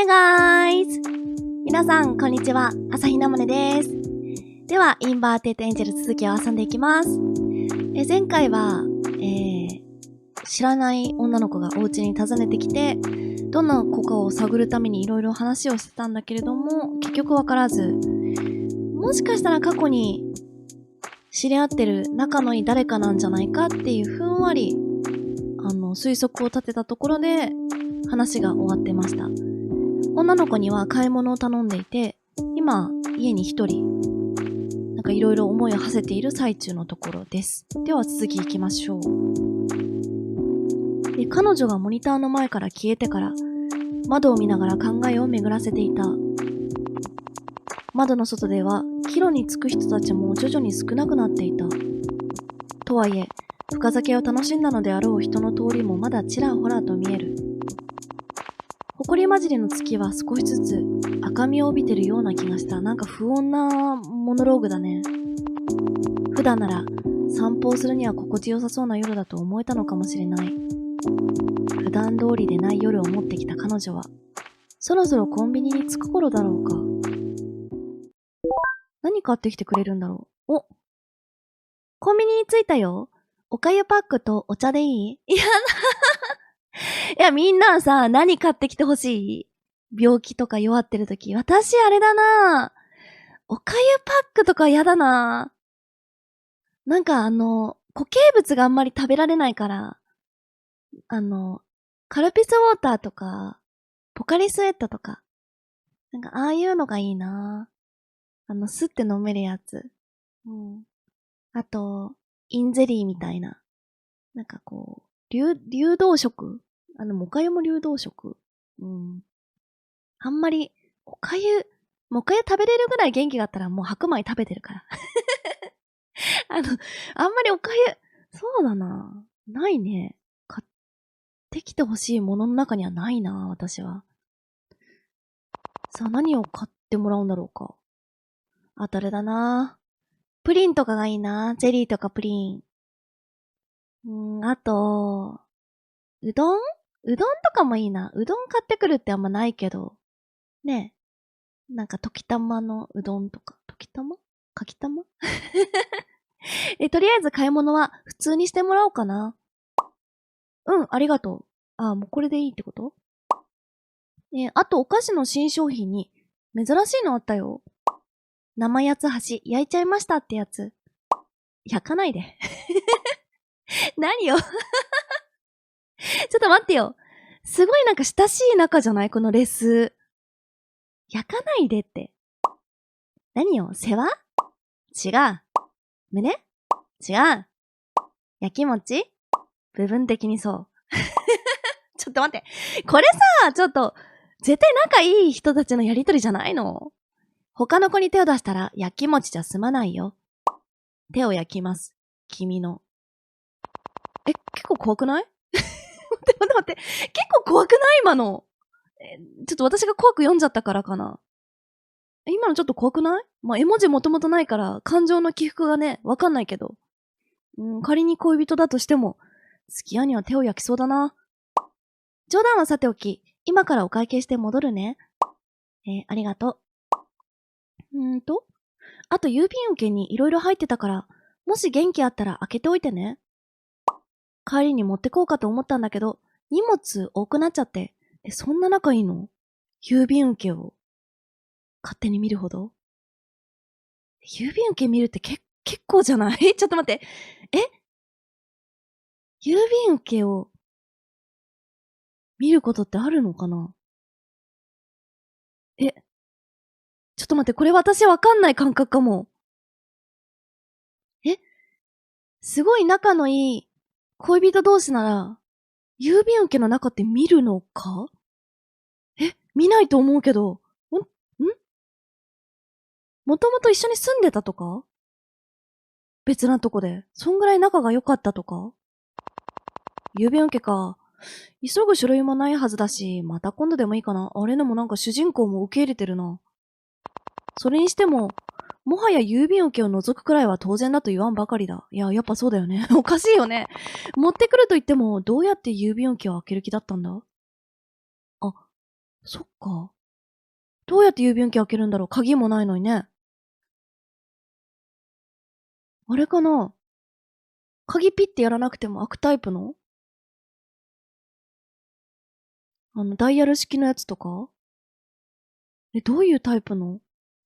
Hi guys! 皆さん、こんにちは。朝日奈もねです。では、インバーテッドエンジェル続きを遊んでいきます。前回は、知らない女の子がお家に訪ねてきて、どんな子かを探るためにいろいろ話をしてたんだけれども、結局わからず、もしかしたら過去に知り合ってる仲のいい誰かなんじゃないかっていうふんわり、推測を立てたところで話が終わってました。女の子には買い物を頼んでいて、今家に一人なんかいろいろ思いを馳せている最中のところです。では続きいきましょう。で、彼女がモニターの前から消えてから窓を見ながら考えを巡らせていた。窓の外では帰路に着く人たちも徐々に少なくなっていた。とはいえ深酒を楽しんだのであろう人の通りもまだちらほらと見える。埃混じりの月は少しずつ赤みを帯びてるような気がした。なんか不穏なモノローグだね。普段なら散歩をするには心地よさそうな夜だと思えたのかもしれない。普段通りでない夜を持ってきた彼女は、そろそろコンビニに着く頃だろうか。何買ってきてくれるんだろう。コンビニに着いたよ。おかゆパックとお茶でいい？いや、みんなさ、何買ってきてほしい？病気とか弱ってるとき。私、あれだな。おかゆパックとかやだな。なんか固形物があんまり食べられないから、カルピスウォーターとか、ポカリスエットとか、なんかああいうのがいいな。すって飲めるやつ。うん。あと、インゼリーみたいな。なんかこう、流動食？おかゆも流動食？うん。あんまり、おかゆ食べれるぐらい元気があったらもう白米食べてるから。あんまりおかゆ、そうだな。ないね。買ってきてほしいものの中にはないな、私は。さあ、何を買ってもらうんだろうか。あとあれだな。プリンとかがいいな。ゼリーとかプリン。あと、うどんとかもいいな。うどん買ってくるってあんまないけど。ねえ。なんか、時たまのうどんとか。時たま？かきたま？とりあえず買い物は普通にしてもらおうかな。うん、ありがとう。もうこれでいいってこと？あとお菓子の新商品に珍しいのあったよ。生八つ橋焼いちゃいましたってやつ。焼かないで。何よ。ちょっと待ってよ。すごいなんか親しい仲じゃない？このレス。焼かないでって。何よ？世話？違う。胸？違う。焼き餅？部分的にそう。ちょっと待って。これさ、ちょっと、絶対仲いい人たちのやりとりじゃないの？他の子に手を出したら焼き餅じゃ済まないよ。手を焼きます。君の。結構怖くない？待って。結構怖くない今の。ちょっと私が怖く読んじゃったからかな。今のちょっと怖くない？絵文字もともとないから感情の起伏がね、わかんないけど。仮に恋人だとしても、付き合いには手を焼きそうだな。冗談はさておき、今からお会計して戻るね。ありがとう。あと郵便受けにいろいろ入ってたから、もし元気あったら開けておいてね。帰りに持ってこうかと思ったんだけど、荷物多くなっちゃって。そんな仲いいの？郵便受けを勝手に見るほど？郵便受け見るって結構じゃない？ちょっと待って。郵便受けを見ることってあるのかな？ちょっと待って、これ私わかんない感覚かも。すごい仲のいい恋人同士なら、郵便受けの中って見るのか？見ないと思うけど、もともと一緒に住んでたとか？別なとこで。そんぐらい仲が良かったとか？郵便受けか。急ぐ書類もないはずだし、また今度でもいいかな。あれでもなんか主人公も受け入れてるな。それにしても、もはや郵便受けを除くくらいは当然だと言わんばかりだ。いや、やっぱそうだよね。おかしいよね。持ってくると言っても、どうやって郵便受けを開ける気だったんだ？そっか。どうやって郵便受け開けるんだろう？鍵もないのにね。あれかな？鍵ピッてやらなくても開くタイプの？ダイヤル式のやつとか？どういうタイプの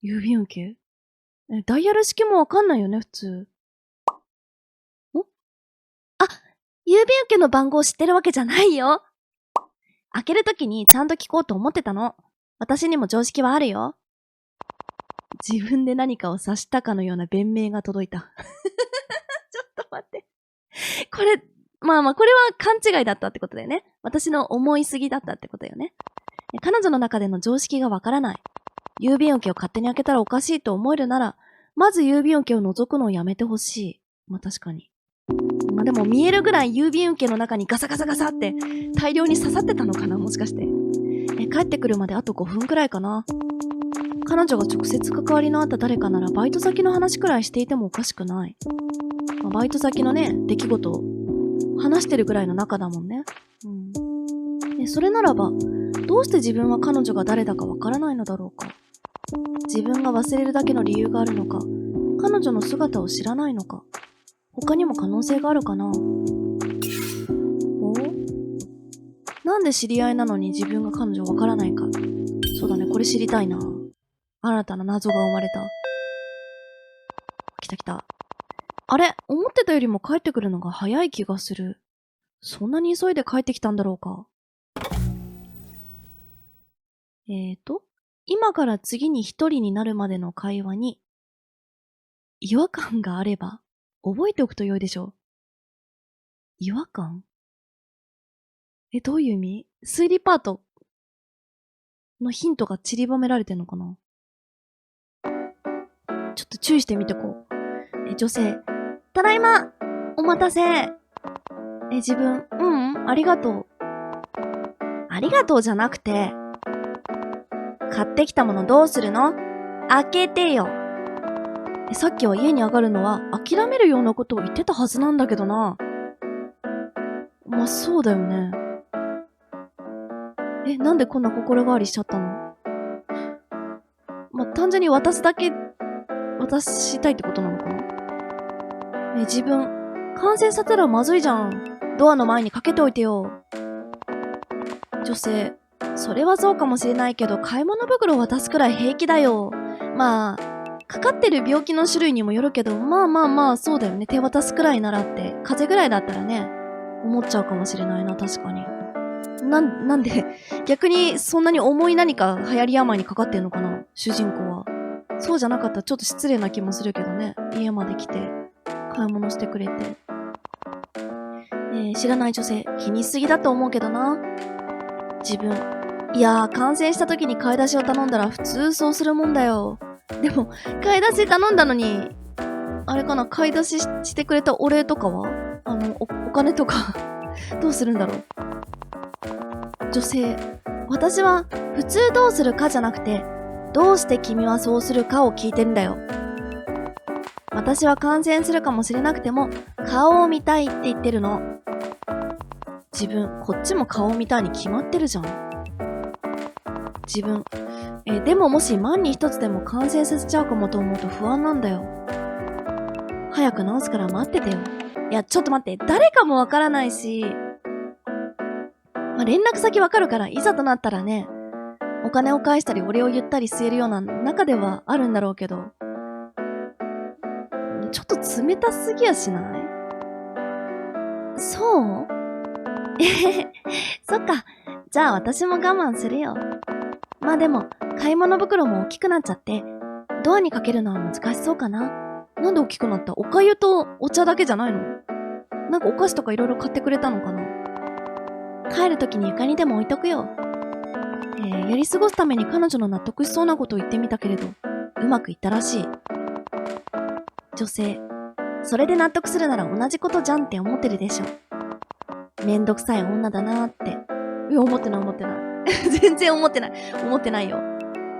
郵便受け？ダイヤル式もわかんないよね、普通。あ、郵便受けの番号知ってるわけじゃないよ。開けるときにちゃんと聞こうと思ってたの。私にも常識はあるよ。自分で何かを察したかのような弁明が届いた。ちょっと待って。これ、これは勘違いだったってことだよね。私の思いすぎだったってことだよね。彼女の中での常識がわからない。郵便受けを勝手に開けたらおかしいと思えるなら、まず郵便受けを覗くのをやめてほしい。確かに。でも見えるぐらい郵便受けの中にガサガサガサって大量に刺さってたのかな、もしかして。帰ってくるまであと5分くらいかな。彼女が直接関わりのあった誰かならバイト先の話くらいしていてもおかしくない。バイト先のね、出来事を話してるぐらいの仲だもんね。それならば、どうして自分は彼女が誰だかわからないのだろうか。自分が忘れるだけの理由があるのか、彼女の姿を知らないのか、他にも可能性があるかな。なんで知り合いなのに自分が彼女わからないか。そうだね、これ知りたいな。新たな謎が生まれた。来た来た。あれ、思ってたよりも帰ってくるのが早い気がする。そんなに急いで帰ってきたんだろうか。今から次に一人になるまでの会話に違和感があれば覚えておくと良いでしょう。違和感？どういう意味？推理パートのヒントが散りばめられてんのかな？ちょっと注意してみてこう。女性。ただいま！お待たせ。自分。ありがとう。ありがとうじゃなくて、買ってきたものどうするの？開けてよ。さっきは家に上がるのは諦めるようなことを言ってたはずなんだけどな。そうだよね。なんでこんな心変わりしちゃったの？単純に渡したいってことなのかな？自分、完成させたらまずいじゃん。ドアの前にかけておいてよ。女性、それはそうかもしれないけど、買い物袋を渡すくらい平気だよ。かかってる病気の種類にもよるけど、そうだよね。手渡すくらいならって、風邪ぐらいだったらね、思っちゃうかもしれないな、確かに。なんで、逆にそんなに重い何か流行り病にかかってんのかな、主人公は。そうじゃなかったらちょっと失礼な気もするけどね。家まで来て、買い物してくれて。知らない女性、気にしすぎだと思うけどな。自分。いやー、感染した時に買い出しを頼んだら普通そうするもんだよ。でも、買い出し頼んだのに、あれかな、買い出ししてくれたお礼とかはお金とかどうするんだろう。女性。私は、普通どうするかじゃなくて、どうして君はそうするかを聞いてんだよ。私は感染するかもしれなくても、顔を見たいって言ってるの。自分、こっちも顔を見たいに決まってるじゃん。自分、でももし万に一つでも感染させちゃうかもと思うと不安なんだよ。早く治すから待っててよ。いや、ちょっと待って、誰かもわからないし、連絡先わかるから、いざとなったらね、お金を返したりお礼を言ったりするような中ではあるんだろうけど、ちょっと冷たすぎやしない？そう？そっか。じゃあ私も我慢するよ。でも、買い物袋も大きくなっちゃって、ドアにかけるのは難しそうかな。なんで大きくなった？お粥とお茶だけじゃないの？なんかお菓子とかいろいろ買ってくれたのかな？帰るときに床にでも置いとくよ。やり過ごすために彼女の納得しそうなことを言ってみたけれど、うまくいったらしい。女性、それで納得するなら同じことじゃんって思ってるでしょ。めんどくさい女だなーって。思ってない。全然思ってないよ。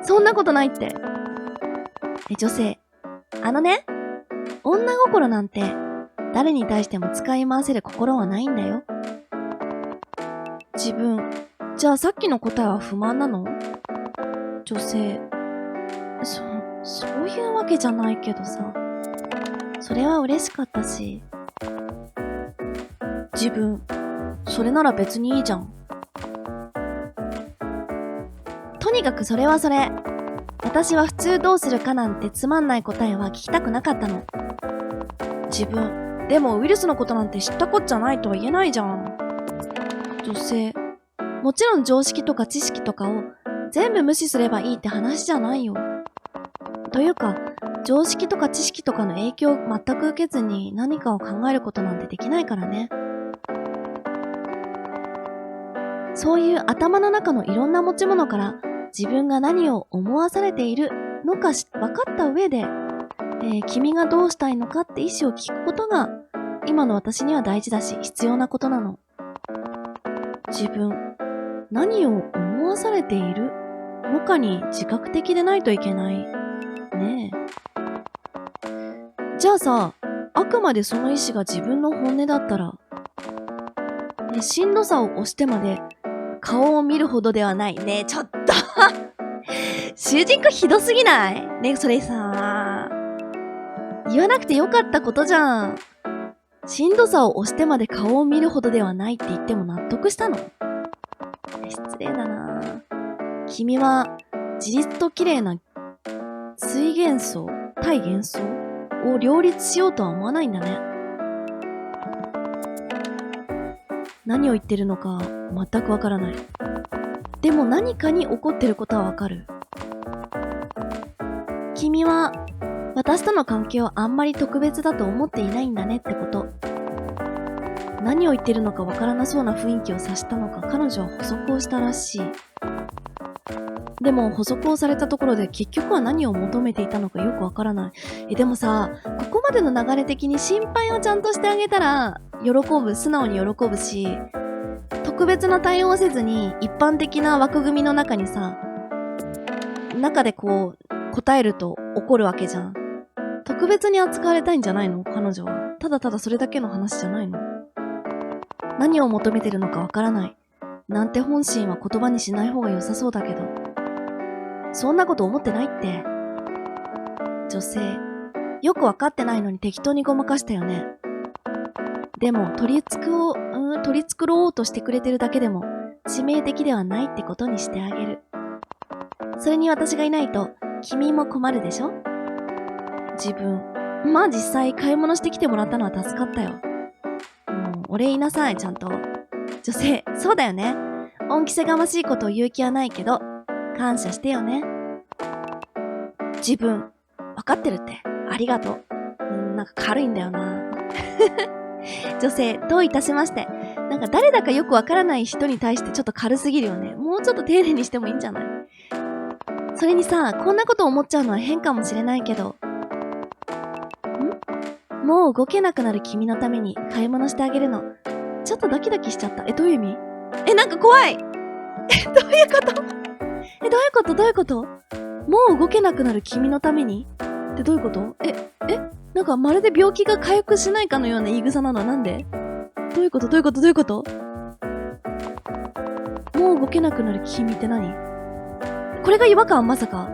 そんなことないって。女性、女心なんて、誰に対しても使い回せる心はないんだよ。自分、じゃあさっきの答えは不満なの？女女性。そういうわけじゃないけどさ。それは嬉しかったし。自分、それなら別にいいじゃん。とにかくそれはそれ。私は普通どうするかなんてつまんない答えは聞きたくなかったの。自分、でもウイルスのことなんて知ったこっちゃないとは言えないじゃん。女性、もちろん常識とか知識とかを全部無視すればいいって話じゃないよ。というか、常識とか知識とかの影響を全く受けずに何かを考えることなんてできないからね。そういう頭の中のいろんな持ち物から自分が何を思わされているのか分かった上で、君がどうしたいのかって意思を聞くことが今の私には大事だし必要なことなの。自分、何を思わされているのかに自覚的でないといけない。ねえ。じゃあさ、あくまでその意思が自分の本音だったら、しんどさを押してまで顔を見るほどではない。ねえ、ちょっと主人公ひどすぎない？ねえ、それさ、言わなくてよかったことじゃん。しんどさを押してまで顔を見るほどではないって言っても納得したの？失礼だな。君は自立と綺麗な対幻想を両立しようとは思わないんだね。何を言ってるのか全くわからない。でも何かに怒ってることはわかる。君は私との関係をあんまり特別だと思っていないんだねってこと。何を言ってるのかわからなそうな雰囲気を察したのか彼女は補足をしたらしい。でも補足をされたところで結局は何を求めていたのかよくわからない。でもさ、ここまでの流れ的に心配をちゃんとしてあげたら素直に喜ぶし、特別な対応をせずに一般的な枠組みの中でこう答えると怒るわけじゃん。特別に扱われたいんじゃないの？彼女はただただそれだけの話じゃないの？何を求めてるのかわからないなんて本心は言葉にしない方が良さそうだけど、そんなこと思ってないって。女性、よくわかってないのに適当にごまかしたよね。でも取り繕おうとしてくれてるだけでも致命的ではないってことにしてあげる。それに私がいないと君も困るでしょ？自分、まあ実際買い物してきてもらったのは助かったよ。もうお礼言いなさい、ちゃんと。女性、そうだよね。恩着せがましいことを言う気はないけど感謝してよね。自分、わかってるって。ありがとう。なんか軽いんだよな。女性、どういたしまして。なんか誰だかよくわからない人に対してちょっと軽すぎるよね。もうちょっと丁寧にしてもいいんじゃない？それにさ、こんなこと思っちゃうのは変かもしれないけど。もう動けなくなる君のために買い物してあげるの。ちょっとドキドキしちゃった。どういう意味？なんか怖い！どういうこと？どういうこともう動けなくなる君のためにってどういうこと？なんかまるで病気が回復しないかのような言い草なのはなんで？どういうこともう動けなくなる君って何？これが違和感まさか。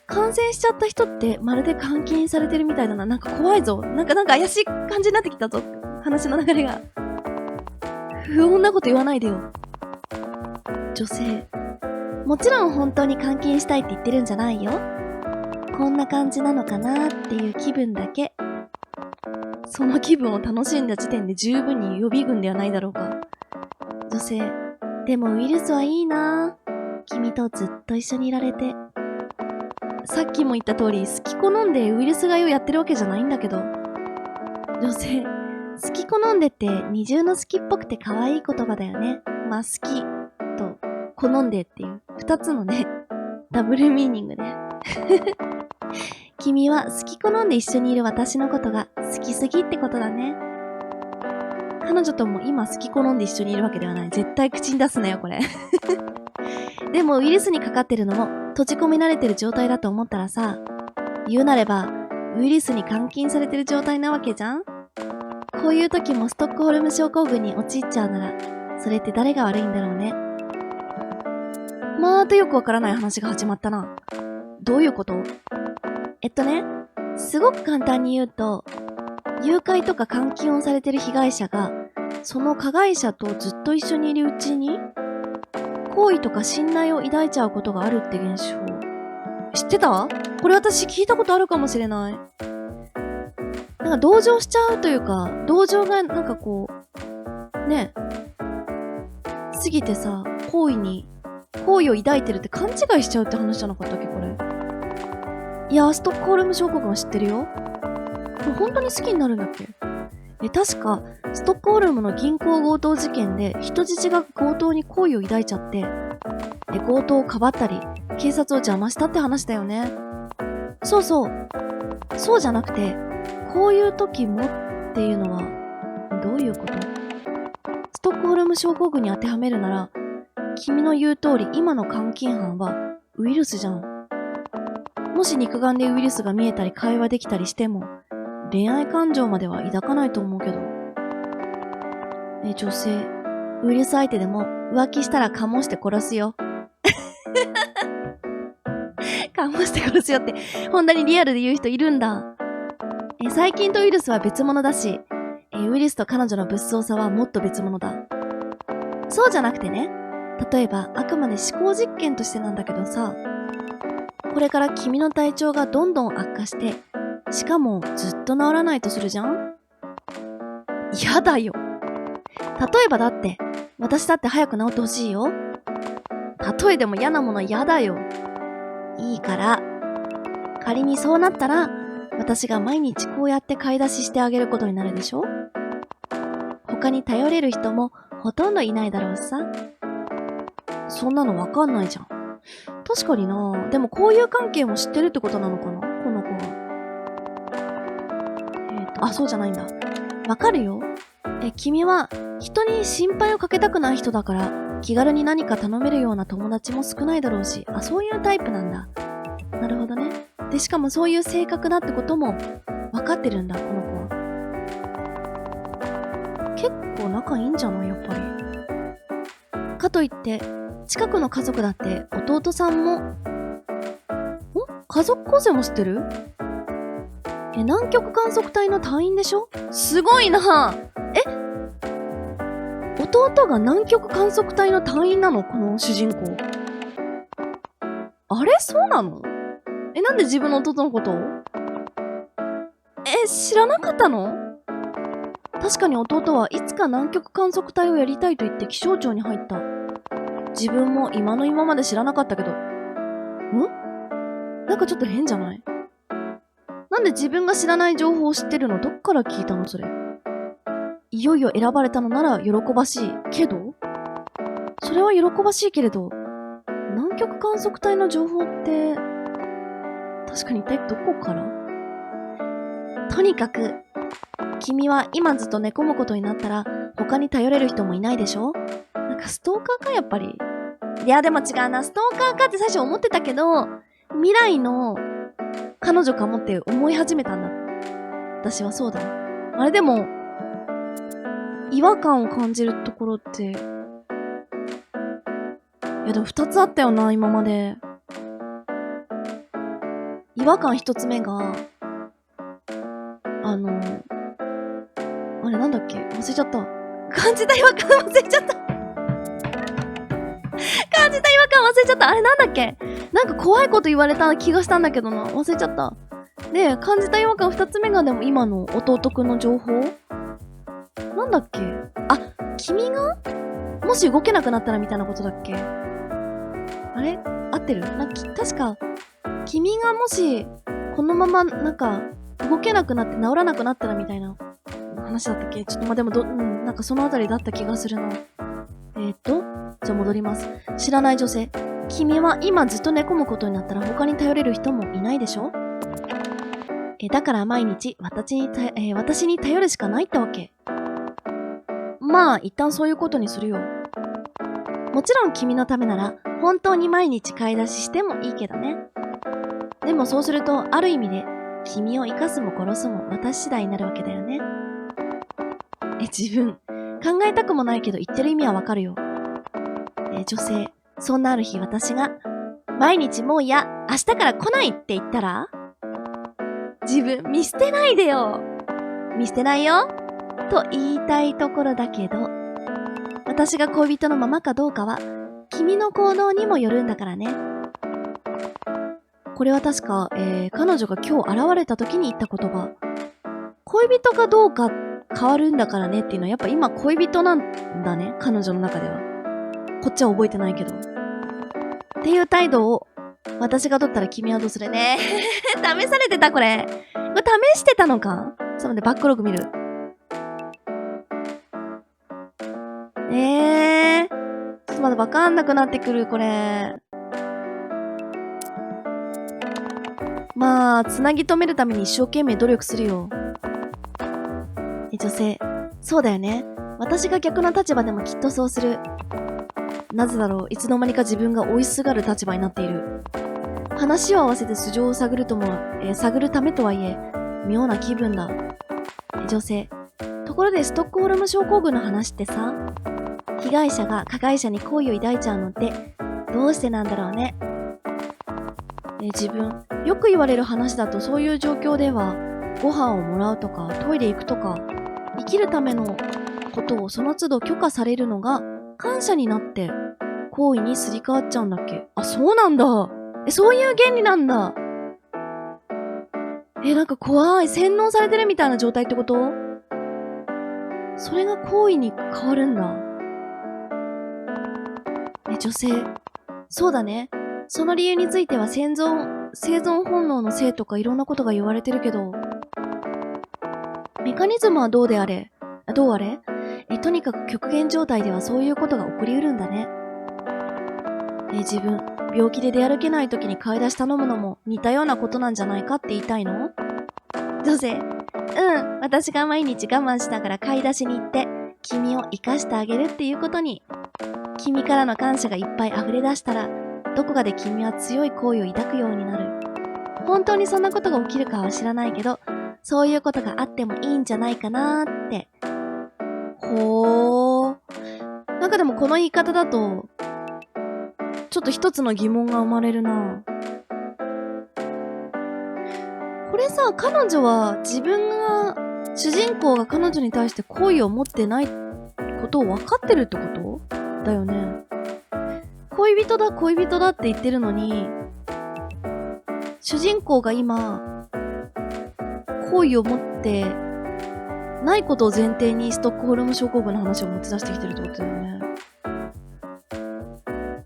感染しちゃった人ってまるで監禁されてるみたいだな。なんか怖いぞ。なんか怪しい感じになってきたぞ。話の流れが。不穏なこと言わないでよ。女性。もちろん本当に監禁したいって言ってるんじゃないよ。こんな感じなのかなっていう気分だけ。その気分を楽しんだ時点で十分に予備軍ではないだろうか。女性。でもウイルスはいいな。君とずっと一緒にいられて。さっきも言った通り好き好んでウイルス買いをやってるわけじゃないんだけど。女性。好き好んでって二重の好きっぽくて可愛い言葉だよね。まあ好きと好んでっていう二つのね、ダブルミーニングね。君は好き好んで一緒にいる私のことが好きすぎってことだね。彼女とも今好き好んで一緒にいるわけではない。絶対口に出すなよ、これ。でもウイルスにかかってるのも閉じ込められてる状態だと思ったらさ、言うなればウイルスに監禁されてる状態なわけじゃん。こういう時もストックホルム症候群に陥っちゃうなら、それって誰が悪いんだろうね。またよくわからない話が始まったな。どういうこと？すごく簡単に言うと、誘拐とか監禁をされてる被害者が、その加害者とずっと一緒にいるうちに、好意とか信頼を抱いちゃうことがあるって現象。知ってた？これ私聞いたことあるかもしれない。なんか同情しちゃうというか、同情がなんかこう、ね、過ぎてさ、好意を抱いてるって勘違いしちゃうって話じゃなかったっけ、これ。いや、ストックホルム症候群は知ってるよ。これ本当に好きになるんだっけ？確か、ストックホルムの銀行強盗事件で人質が強盗に好意を抱いちゃって、で、強盗をかばったり、警察を邪魔したって話だよね。そうそう。そうじゃなくて、こういう時もっていうのは、どういうこと？ストックホルム症候群に当てはめるなら、君の言う通り今の監禁犯はウイルスじゃん。もし肉眼でウイルスが見えたり会話できたりしても、恋愛感情までは抱かないと思うけど。女性、ウイルス相手でも浮気したらかもして殺すよ。かもして殺すよって、本当にリアルで言う人いるんだ。細菌とウイルスは別物だし、ウイルスと彼女の物騒さはもっと別物だ。そうじゃなくてね、例えばあくまで思考実験としてなんだけどさ、これから君の体調がどんどん悪化して、しかもずっと治らないとするじゃん？やだよ。例えばだって、私だって早く治ってほしいよ。例えでも嫌なものやだよ。いいから。仮にそうなったら、私が毎日こうやって買い出ししてあげることになるでしょ？他に頼れる人もほとんどいないだろうしさ。そんなのわかんないじゃん。確かにな。でもこういう関係も知ってるってことなのかな、この子は。そうじゃないんだ。わかるよ。君は人に心配をかけたくない人だから、気軽に何か頼めるような友達も少ないだろうし、そういうタイプなんだ。なるほどね。で、しかもそういう性格だってことも分かってるんだ、この子は。結構仲いいんじゃない？やっぱり。かといって、近くの家族だって弟さんも、家族構成も知ってる？南極観測隊の隊員でしょ？すごいな。弟が南極観測隊の隊員なの？この主人公。あれ？そうなの？なんで自分の弟のことを？知らなかったの？確かに弟はいつか南極観測隊をやりたいと言って気象庁に入った。自分も今の今まで知らなかったけど。なんかちょっと変じゃない？なんで自分が知らない情報を知ってるの？どっから聞いたのそれ。いよいよ選ばれたのなら喜ばしいけど、それは喜ばしいけれど、南極観測隊の情報って、確かに一体どこから？とにかく、君は今ずっと寝込むことになったら、他に頼れる人もいないでしょ？なんかストーカーかやっぱり。いやでも違うな、ストーカーかって最初思ってたけど、未来の彼女かもって思い始めたんだ。私はそうだ。あれでも、違和感を感じるところって、いやでも2つあったよな、今まで。違和感1つ目が、あれなんだっけ？忘れちゃった。感じた違和感忘れちゃった。感じた違和感忘れちゃった。あれなんだっけ？なんか怖いこと言われた気がしたんだけどな。忘れちゃった。で、感じた違和感2つ目がでも今の弟くんの情報？なんだっけ？君がもし動けなくなったらみたいなことだっけ？あれ合ってる？確か、君がもし、このまま、なんか、動けなくなって治らなくなったらみたいな話だったっけ？ちょっとでもなんかそのあたりだった気がするな。じゃあ戻ります。知らない女性。君は今ずっと寝込むことになったら他に頼れる人もいないでしょ？だから毎日私に頼るしかないってわけ。まあ、一旦そういうことにするよ。もちろん君のためなら、本当に毎日買い出ししてもいいけどね。でもそうすると、ある意味で、君を生かすも殺すも私次第になるわけだよね。自分、考えたくもないけど言ってる意味はわかるよ。女性、そんなある日私が、毎日もう嫌、明日から来ないって言ったら、自分見捨てないでよ。見捨てないよ。と言いたいところだけど、私が恋人のままかどうかは、君の行動にもよるんだからね。これは確か、彼女が今日現れた時に言った言葉。恋人かどうか変わるんだからねっていうのはやっぱ今恋人なんだね。彼女の中では。こっちは覚えてないけど。っていう態度を私が取ったら君はどうするね。試されてたこれ。これ試してたのか？ちょっと待って、バックログ見る。ちょっとまだわかんなくなってくる、これ。まあ、つなぎ止めるために一生懸命努力するよ。女性。そうだよね。私が逆の立場でもきっとそうする。なぜだろう、いつの間にか自分が追いすがる立場になっている。話を合わせて素性を探るためとはいえ、妙な気分だ。女性。ところでストックホルム症候群の話ってさ、被害者が加害者に好意を抱いちゃうのって、どうしてなんだろうね。自分、よく言われる話だとそういう状況では、ご飯をもらうとか、トイレ行くとか、生きるためのことをその都度許可されるのが、感謝になって、行為にすり替わっちゃうんだっけ？あ、そうなんだ。そういう原理なんだ。なんか怖い。洗脳されてるみたいな状態ってこと？それが行為に変わるんだ。女性。そうだね。その理由については生存本能のせいとかいろんなことが言われてるけど、メカニズムはどうあれ、とにかく極限状態ではそういうことが起こりうるんだね。自分、病気で出歩けない時に買い出し頼むのも似たようなことなんじゃないかって言いたいの？女性。私が毎日我慢しながら買い出しに行って、君を生かしてあげるっていうことに。君からの感謝がいっぱい溢れ出したら、どこかで君は強い好意を抱くようになる。本当にそんなことが起きるかは知らないけど、そういうことがあってもいいんじゃないかなーって。ほー。なんかでもこの言い方だと、ちょっと一つの疑問が生まれるな。これさ、彼女は主人公が彼女に対して好意を持ってないことを分かってるってことだよね。恋人だって言ってるのに、主人公が今、好意を持ってないことを前提にストックホルム症候群の話を持ち出してきてるってことだよね。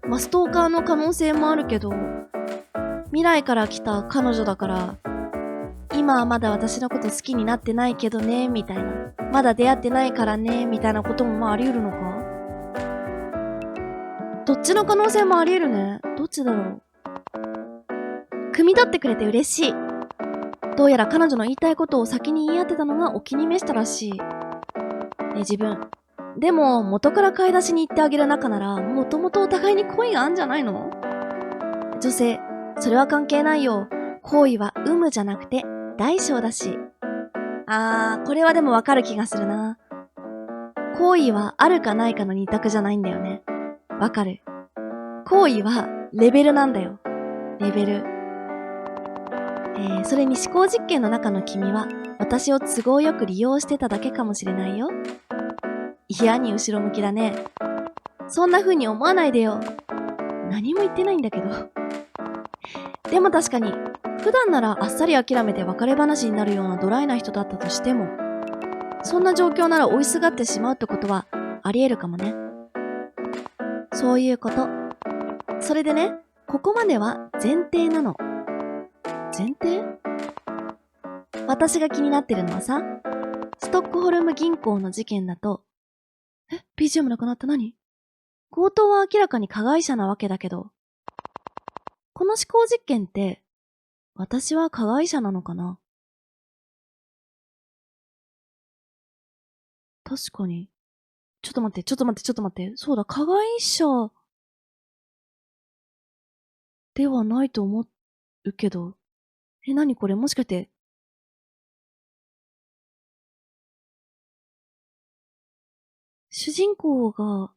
まあ、ストーカーの可能性もあるけど、未来から来た彼女だから、今はまだ私のこと好きになってないけどね、みたいな。まだ出会ってないからね、みたいなこともまああり得るのか？どっちの可能性もあり得るね。どっちだろう。汲み取ってくれて嬉しい。どうやら彼女の言いたいことを先に言い当てたのがお気に召したらしい。自分。でも、元から買い出しに行ってあげる仲なら、もともとお互いに恋があんじゃないの？女性。それは関係ないよ。好意は有無じゃなくて、大小だし。これはでもわかる気がするな。好意はあるかないかの二択じゃないんだよね。わかる。好意はレベルなんだよ。レベル。それに思考実験の中の君は私を都合よく利用してただけかもしれないよ。嫌に後ろ向きだね。そんな風に思わないでよ。何も言ってないんだけど。でも確かに、普段ならあっさり諦めて別れ話になるようなドライな人だったとしても、そんな状況なら追いすがってしまうってことはあり得るかもね。そういうこと。それでね、ここまでは前提なの。前提？私が気になってるのはさ、ストックホルム銀行の事件だと、BGM なくなった。何？強盗は明らかに加害者なわけだけど、この思考実験って、私は加害者なのかな？確かに。ちょっと待って。そうだ、加害者ではないと思うけど。何これ？もしかして、主人公が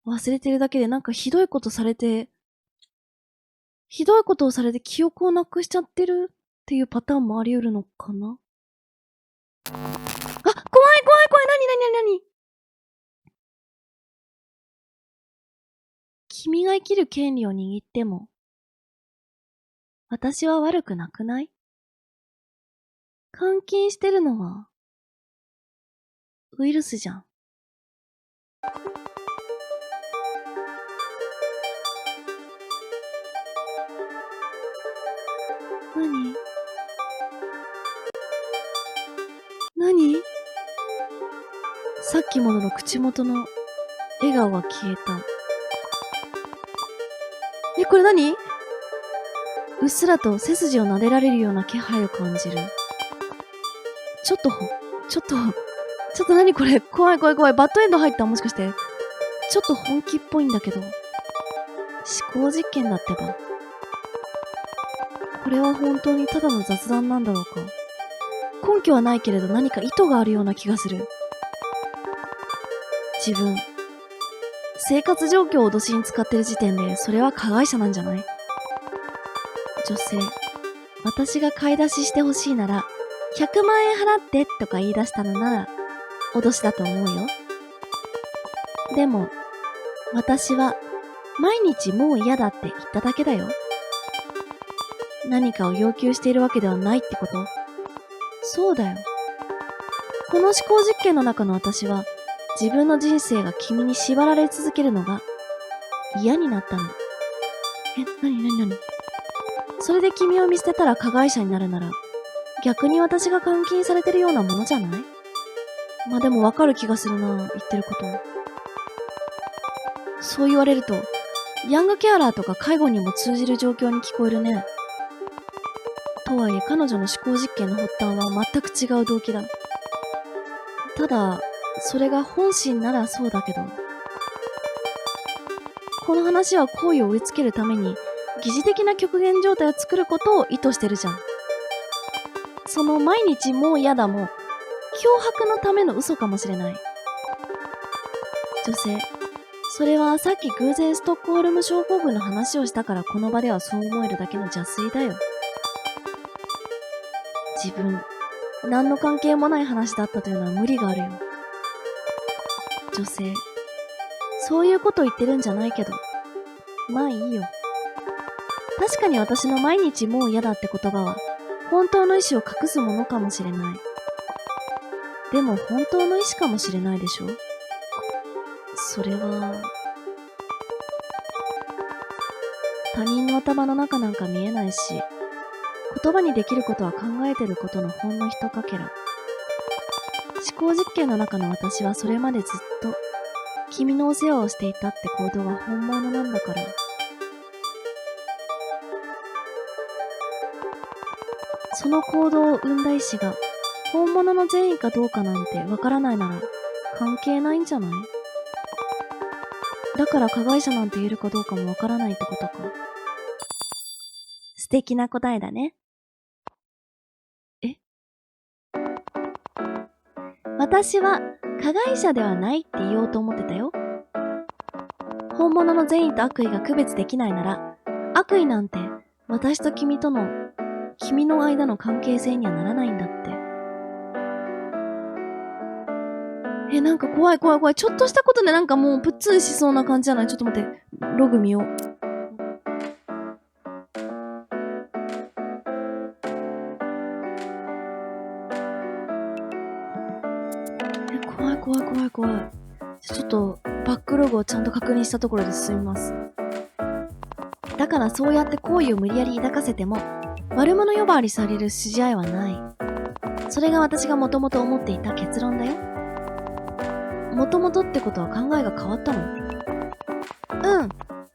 忘れてるだけでなんかひどいことをされて記憶をなくしちゃってるっていうパターンもあり得るのかな。あ、怖い怖い怖い、なに君が生きる権利を握っても、私は悪くなくない？監禁してるのは、ウイルスじゃん。何？さっきもの口元の笑顔が消えた。これ何？うっすらと背筋を撫でられるような気配を感じる。ちょっと何これ？怖い。バッドエンド入った？もしかして。ちょっと本気っぽいんだけど。思考実験だってば。これは本当にただの雑談なんだろうか。根拠はないけれど何か意図があるような気がする。自分、生活状況を脅しに使ってる時点でそれは加害者なんじゃない？女性、私が買い出ししてほしいなら100万円払ってとか言い出したのなら脅しだと思うよ。でも、私は毎日もう嫌だって言っただけだよ。何かを要求しているわけではないってこと？そうだよ。この思考実験の中の私は自分の人生が君に縛られ続けるのが嫌になったの。何？それで君を見捨てたら加害者になるなら逆に私が監禁されてるようなものじゃない？まあでもわかる気がするな、言ってること。そう言われると、ヤングケアラーとか介護にも通じる状況に聞こえるね。とはいえ彼女の思考実験の発端は全く違う動機だ。ただ、それが本心ならそうだけど。この話は好意を植え付けるために疑似的な極限状態を作ることを意図してるじゃん。その毎日もう嫌だも脅迫のための嘘かもしれない。女性、それはさっき偶然ストックホルム症候群の話をしたからこの場ではそう思えるだけの邪推だよ。自分、何の関係もない話だったというのは無理があるよ。女性、そういうこと言ってるんじゃないけど、まあいいよ。確かに私の毎日もう嫌だって言葉は本当の意思を隠すものかもしれない。でも本当の意思かもしれないでしょ？それは、他人の頭の中なんか見えないし、言葉にできることは考えてることのほんのひとかけら。思考実験の中の私はそれまでずっと君のお世話をしていたって行動は本物なんだから。その行動を生んだ意志が本物の善意かどうかなんてわからないなら関係ないんじゃない？だから加害者なんて言えるかどうかもわからないってことか。素敵な答えだね。私は加害者ではないって言おうと思ってたよ。本物の善意と悪意が区別できないなら、悪意なんて私と君の間の関係性にはならないんだって。なんか怖い。ちょっとしたことでなんかもうプッツンしそうな感じじゃない？ちょっと待って。ログ見よう。怖い。ちょっとバックログをちゃんと確認したところで進みます。だからそうやって好意を無理やり抱かせても悪者呼ばわりされる筋合いはない。それが私がもともと思っていた結論だよ。もともとってことは考えが変わったの？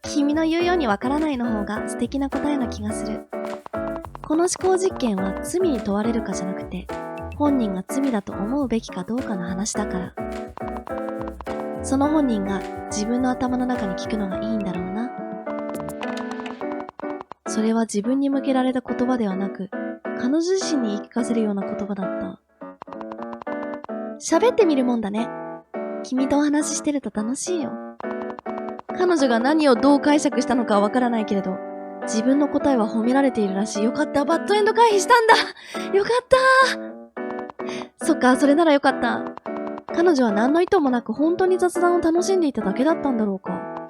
君の言うようにわからないの方が素敵な答えな気がする。この思考実験は罪に問われるかじゃなくて本人が罪だと思うべきかどうかの話だから。その本人が自分の頭の中に聞くのがいいんだろうな。それは自分に向けられた言葉ではなく、彼女自身に言い聞かせるような言葉だった。喋ってみるもんだね。君とお話ししてると楽しいよ。彼女が何をどう解釈したのかはわからないけれど、自分の答えは褒められているらしい。よかった。バッドエンド回避したんだ。よかった。そっか、それならよかった。彼女は何の意図もなく本当に雑談を楽しんでいただけだったんだろうか。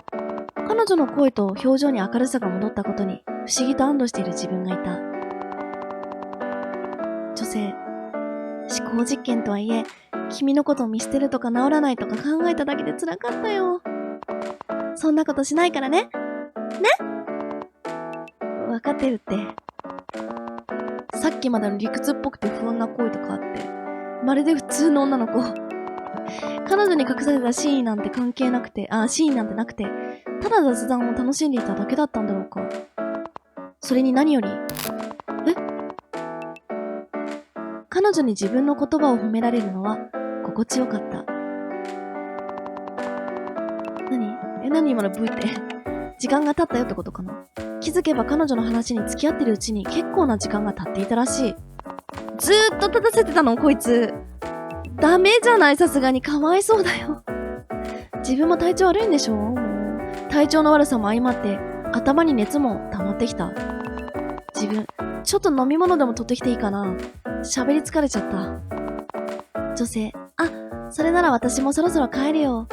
彼女の声と表情に明るさが戻ったことに不思議と安堵している自分がいた。女性、思考実験とはいえ、君のことを見捨てるとか治らないとか考えただけで辛かったよ。そんなことしないからね。ね？わかってるって。さっきまでの理屈っぽくて不安な声とかあって、まるで普通の女の子。彼女に隠されたシーンなんてなくて、ただ雑談を楽しんでいただけだったんだろうか。それに何より、彼女に自分の言葉を褒められるのは心地よかった。何今のブーって。時間が経ったよってことかな。気づけば彼女の話に付き合ってるうちに結構な時間が経っていたらしい。ずーっと立たせてたのこいつ。ダメじゃない、さすがに。かわいそうだよ。自分も体調悪いんでしょ？もう体調の悪さも相まって頭に熱も溜まってきた。自分ちょっと飲み物でも取ってきていいかな。喋り疲れちゃった。女性、それなら私もそろそろ帰るよ。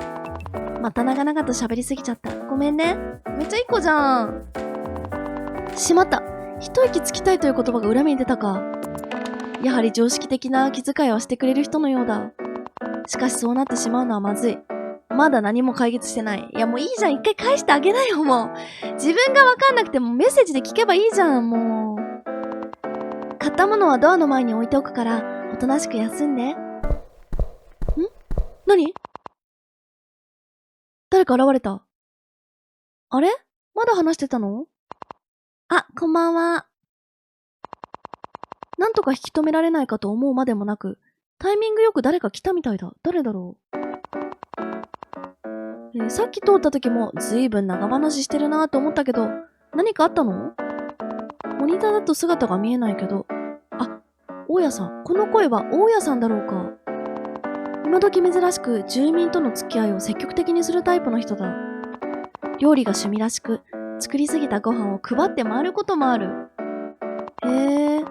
また長々と喋りすぎちゃった。ごめんね。めっちゃいい子じゃん。しまった。一息つきたいという言葉が裏目に出たか。やはり常識的な気遣いはしてくれる人のようだ。しかしそうなってしまうのはまずい。まだ何も解決してない。いやもういいじゃん。一回返してあげなよ、もう。自分がわかんなくてもメッセージで聞けばいいじゃん、もう。買ったものはドアの前に置いておくから、おとなしく休んで。何？誰か現れた。あれ？まだ話してたの？こんばんは。なんとか引き止められないかと思うまでもなく、タイミングよく誰か来たみたいだ。誰だろう？さっき通った時もずいぶん長話してるなと思ったけど、何かあったの？モニターだと姿が見えないけど、大家さん。この声は大家さんだろうか。今時珍しく住民との付き合いを積極的にするタイプの人だ。料理が趣味らしく、作りすぎたご飯を配って回ることもある。へえ。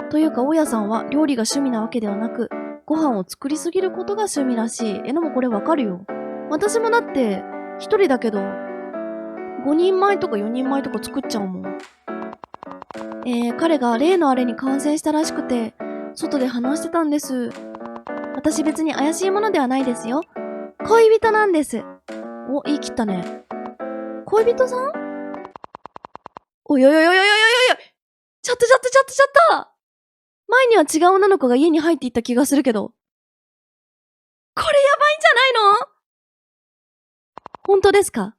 というか、大家さんは料理が趣味なわけではなく、ご飯を作りすぎることが趣味らしい。でもこれわかるよ。私もだって、一人だけど、5人前とか4人前とか作っちゃうもん。彼が例のあれに感染したらしくて、外で話してたんです。私別に怪しいものではないですよ。恋人なんです。お、言い切ったね。恋人さん？おいおいおいおいおいおいおい！ちょっと前には違う女の子が家に入っていった気がするけど。これやばいんじゃないの？本当ですか？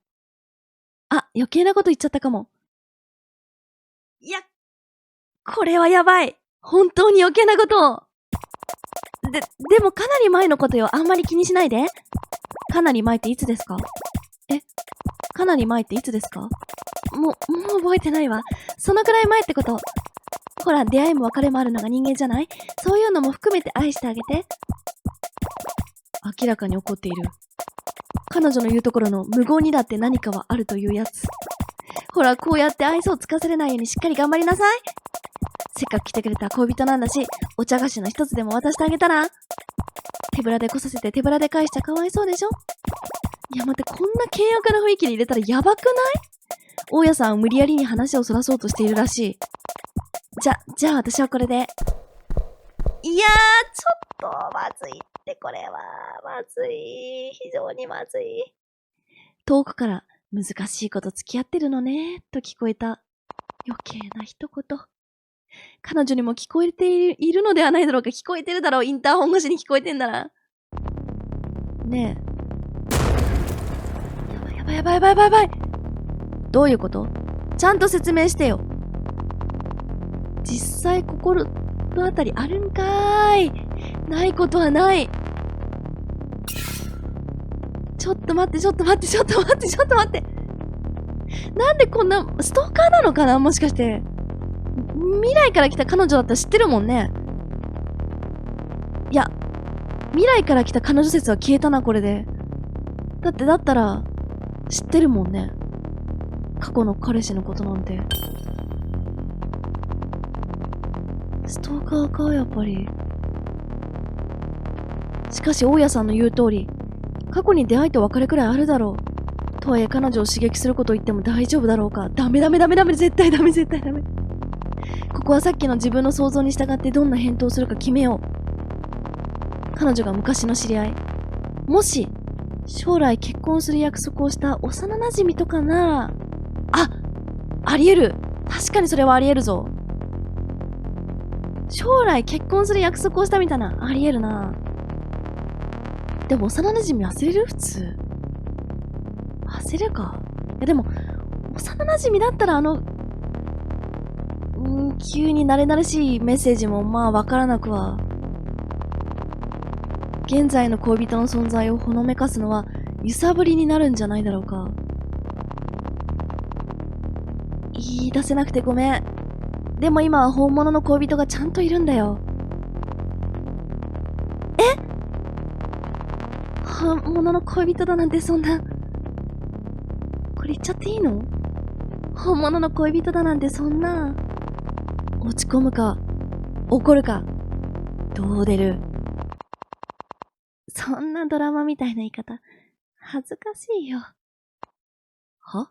余計なこと言っちゃったかも。いや、これはやばい。本当に余計なことを。でもかなり前のことよ。あんまり気にしないで。かなり前っていつですか？かなり前っていつですか？もう覚えてないわ。そのくらい前ってこと。ほら、出会いも別れもあるのが人間じゃない？そういうのも含めて愛してあげて。明らかに怒っている。彼女の言うところの無言にだって何かはあるというやつ。ほら、こうやって愛想をつかせれないようにしっかり頑張りなさい。せっかく来てくれた恋人なんだし、お茶菓子の一つでも渡してあげたら？手ぶらで来させて手ぶらで返しちゃかわいそうでしょ？いや待って、こんな険悪な雰囲気に入れたらやばくない？大家さんは無理やりに話をそらそうとしているらしい。じゃあ私はこれで。いやー、ちょっとまずいって、これは。まずい。非常にまずい。遠くから難しいこと付き合ってるのね、と聞こえた。余計な一言。彼女にも聞こえているのではないだろうか。聞こえてるだろう。インターホン越しに聞こえてんだな。ねえ。やばい。どういうこと？ちゃんと説明してよ。実際心当たりあるんかーい。ないことはない。ちょっと待って。なんでこんな、ストーカーなのかな？もしかして。未来から来た彼女だったら知ってるもんね。いや、未来から来た彼女説は消えたな、これで。だったら、知ってるもんね。過去の彼氏のことなんて。ストーカーか、やっぱり。しかし、大家さんの言う通り、過去に出会いと別れくらいあるだろう。とはいえ、彼女を刺激することを言っても大丈夫だろうか。ダメ、絶対ダメ。ここはさっきの自分の想像に従ってどんな返答をするか決めよう。彼女が昔の知り合い。もし、将来結婚する約束をした幼馴染とかなら、あり得る。確かにそれはあり得るぞ。将来結婚する約束をしたみたいな、あり得るな。でも幼馴染忘れる？普通。忘れるか。いやでも、幼馴染だったら急に慣れ慣れしいメッセージもまあわからなくは。現在の恋人の存在をほのめかすのは揺さぶりになるんじゃないだろうか。言い出せなくてごめん。でも今は本物の恋人がちゃんといるんだよ。本物の恋人だなんてそんな。これ言っちゃっていいの？本物の恋人だなんてそんな。落ち込むか、怒るか、どう出る？そんなドラマみたいな言い方、恥ずかしいよ。は？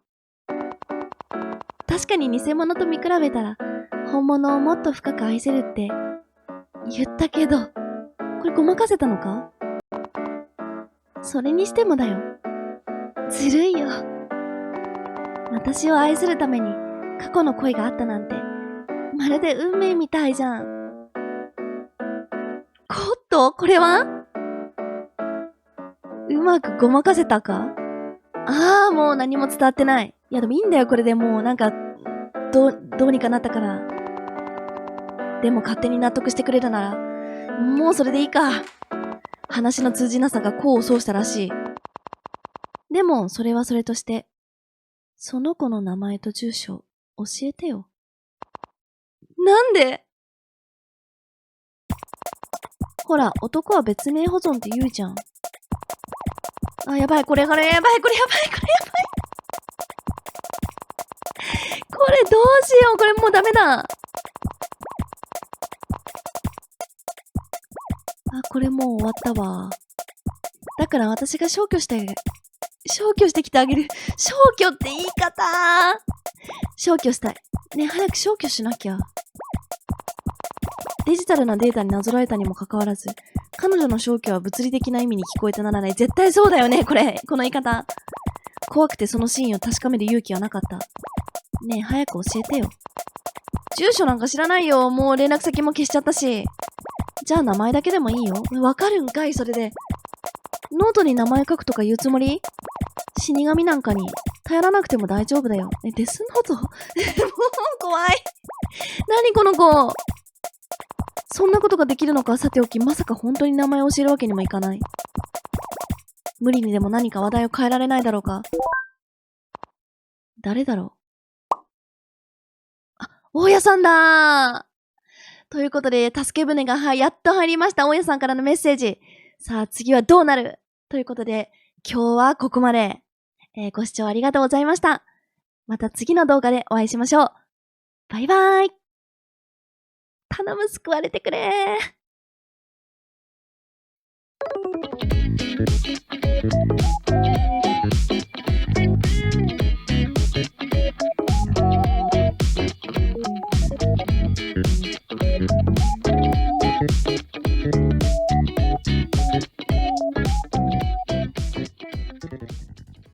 確かに偽物と見比べたら、本物をもっと深く愛せるって言ったけど、これごまかせたのか？それにしてもだよ。ずるいよ。私を愛するために過去の恋があったなんて、まるで運命みたいじゃん。これはうまくごまかせたか？もう何も伝わってない。いやでもいいんだよ、これでもうなんか、どうにかなったから。でも勝手に納得してくれるなら、もうそれでいいか。話の通じなさが功を奏したらしい。でも、それはそれとして、その子の名前と住所、教えてよ。なんで？ほら、男は別名保存って言うじゃん。やばい、これやばい。これどうしよう、これもうダメだ。これもう終わったわ。だから私が消去してきてあげる。消去って言い方。消去したい。ね、早く消去しなきゃ。デジタルなデータになぞらえたにもかかわらず、彼女の消去は物理的な意味に聞こえてならない。絶対そうだよね、この言い方。怖くてその真意を確かめる勇気はなかった。ねえ、早く教えてよ。住所なんか知らないよ。もう連絡先も消しちゃったし。じゃあ名前だけでもいいよ。わかるんかい、それで。ノートに名前書くとか言うつもり？死神なんかに頼らなくても大丈夫だよ。デスノートもう怖い。何この子。そんなことができるのかさておき、まさか本当に名前を教えるわけにもいかない。無理にでも何か話題を変えられないだろうか。誰だろう。大家さんだー。ということで、助け舟がやっと入りました。大家さんからのメッセージ。さあ、次はどうなる？ということで、今日はここまで。ご視聴ありがとうございました。また次の動画でお会いしましょう。バイバーイ。頼む、救われてくれー。